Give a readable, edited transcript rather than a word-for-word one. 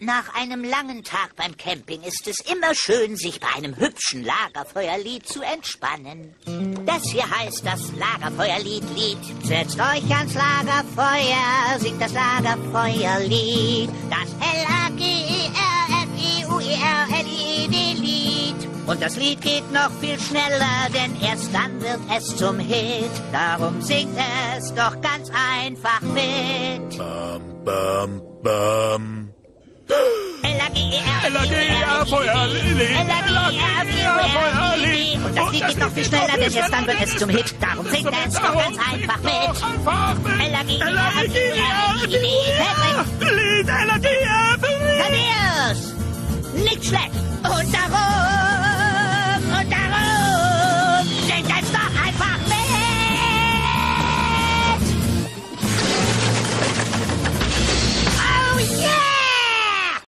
Nach einem langen Tag beim Camping ist es immer schön, sich bei einem hübschen Lagerfeuerlied zu entspannen. Das hier heißt das Lagerfeuerlied. Setzt euch ans Lagerfeuer, singt das Lagerfeuerlied. Das Lagerfeuerlied. Und das Lied geht noch viel schneller, denn erst dann wird es zum Hit. Darum singt es doch ganz einfach mit. Bam, bam, bam. L-A-G-E-R-Feuerlied. Und das Lied geht noch viel schneller, denn erst dann wird es zum Hit. Darum singt es doch ganz einfach mit. L-A-G-E-R-Lied.